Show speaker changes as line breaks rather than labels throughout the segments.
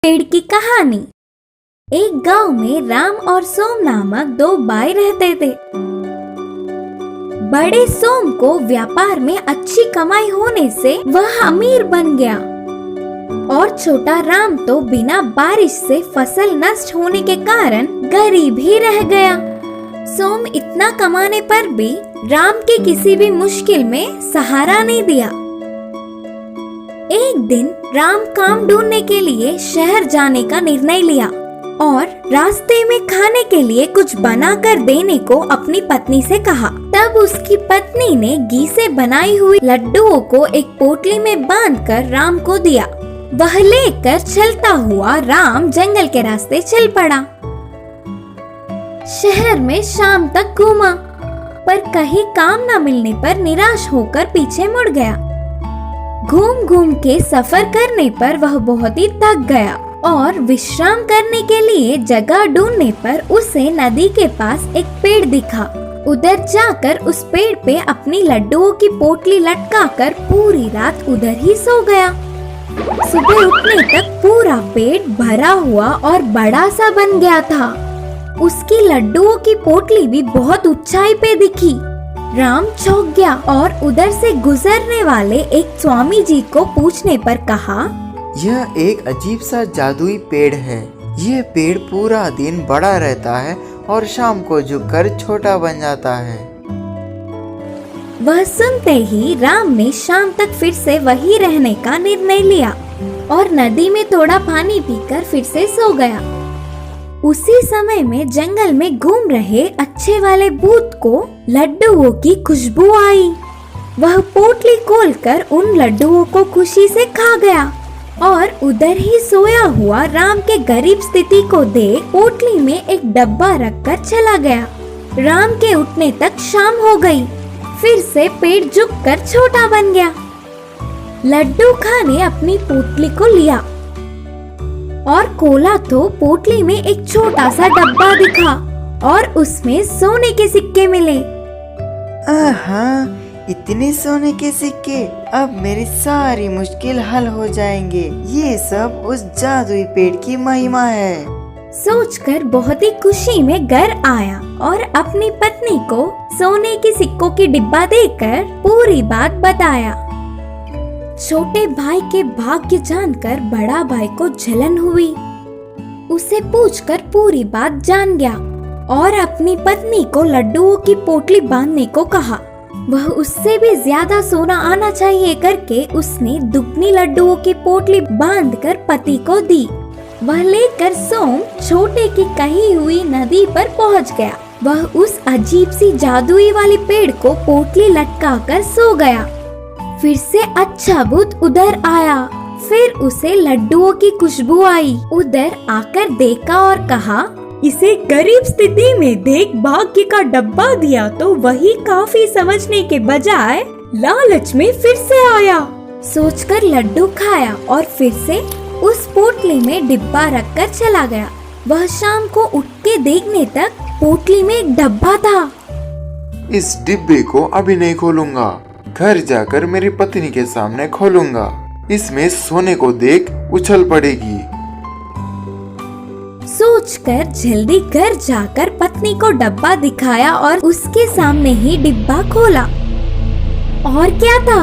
पेड़ की कहानी। एक गांव में राम और सोम नामक दो भाई रहते थे। बड़े सोम को व्यापार में अच्छी कमाई होने से वह अमीर बन गया और छोटा राम तो बिना बारिश से फसल नष्ट होने के कारण गरीब ही रह गया। सोम इतना कमाने पर भी राम के किसी भी मुश्किल में सहारा नहीं दिया। एक दिन राम काम ढूंढने के लिए शहर जाने का निर्णय लिया और रास्ते में खाने के लिए कुछ बना कर देने को अपनी पत्नी से कहा। तब उसकी पत्नी ने घी से बनाई हुई लड्डुओं को एक पोटली में बांधकर राम को दिया। वह लेकर चलता हुआ राम जंगल के रास्ते चल पड़ा। शहर में शाम तक घूमा, पर कहीं काम न मिलने पर निराश होकर पीछे मुड़ गया। घूम घूम के सफर करने पर वह बहुत ही थक गया और विश्राम करने के लिए जगह ढूंढने पर उसे नदी के पास एक पेड़ दिखा। उधर जाकर उस पेड़ पे अपनी लड्डुओं की पोटली लटकाकर पूरी रात उधर ही सो गया। सुबह उठने तक पूरा पेड़ भरा हुआ और बड़ा सा बन गया था। उसकी लड्डुओं की पोटली भी बहुत ऊंचाई पे दिखी। राम चौंक गया और उधर से गुजरने वाले एक स्वामी जी को पूछने पर कहा,
यह एक अजीब सा जादुई पेड़ है। यह पेड़ पूरा दिन बड़ा रहता है और शाम को झुककर छोटा बन जाता है।
वह सुनते ही राम ने शाम तक फिर से वही रहने का निर्णय लिया और नदी में थोड़ा पानी पीकर फिर से सो गया। उसी समय में जंगल में घूम रहे अच्छे वाले भूत को लड्डुओं की खुशबू आई। वह पोटली खोलकर उन लड्डुओं को खुशी से खा गया और उधर ही सोया हुआ राम के गरीब स्थिति को देख पोटली में एक डब्बा रखकर चला गया। राम के उठने तक शाम हो गई। फिर से पेड़ झुककर छोटा बन गया। लड्डू खाने अपनी पोटली को लिया और खोला तो पोटली में एक छोटा सा डब्बा दिखा और उसमें सोने के सिक्के मिले।
आहा, इतने सोने के सिक्के! अब मेरी सारी मुश्किल हल हो जाएंगे। ये सब उस जादुई पेड़ की महिमा है।
सोचकर बहुत ही खुशी में घर आया और अपनी पत्नी को सोने के सिक्कों की डिब्बा देकर पूरी बात बताया। छोटे भाई के भाग्य जानकर बड़ा भाई को जलन हुई। उसे पूछकर पूरी बात जान गया और अपनी पत्नी को लड्डुओं की पोटली बांधने को कहा। वह उससे भी ज्यादा सोना आना चाहिए करके उसने दुगनी लड्डुओं की पोटली बांधकर पति को दी। वह लेकर सोम छोटे की कही हुई नदी पर पहुंच गया। वह उस अजीब सी जादुई वाली पेड़ को पोटली लटकाकर सो गया। फिर से अच्छा भूत उधर आया। फिर उसे लड्डुओं की खुशबू आई। उधर आकर देखा और कहा, इसे गरीब स्थिति में देख भाग्य का डब्बा दिया तो वही काफी समझने के बजाय लालच में फिर से आया। सोचकर लड्डू खाया और फिर से उस पोटली में डिब्बा रखकर चला गया। वह शाम को उठ के देखने तक पोटली में एक डब्बा था।
इस डिब्बे को अभी नहीं खोलूंगा, घर जाकर मेरी पत्नी के सामने खोलूंगा। इसमें सोने को देख उछल पड़ेगी।
सोचकर जल्दी घर जाकर पत्नी को डब्बा दिखाया और उसके सामने ही डिब्बा खोला। और क्या था,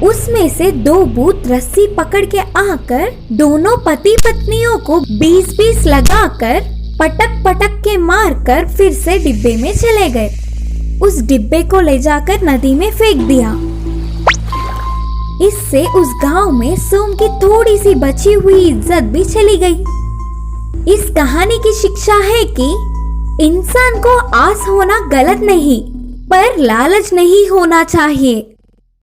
उसमें से दो भूत रस्सी पकड़ के आकर दोनों पति पत्नियों को 20-20 लगाकर पटक पटक के मारकर फिर से डिब्बे में चले गए। उस डिब्बे को ले जाकर नदी में फेंक दिया। इससे उस गांव में सोम की थोड़ी सी बची हुई इज्जत भी चली गई। इस कहानी की शिक्षा है कि इंसान को आस होना गलत नहीं, पर लालच नहीं होना चाहिए।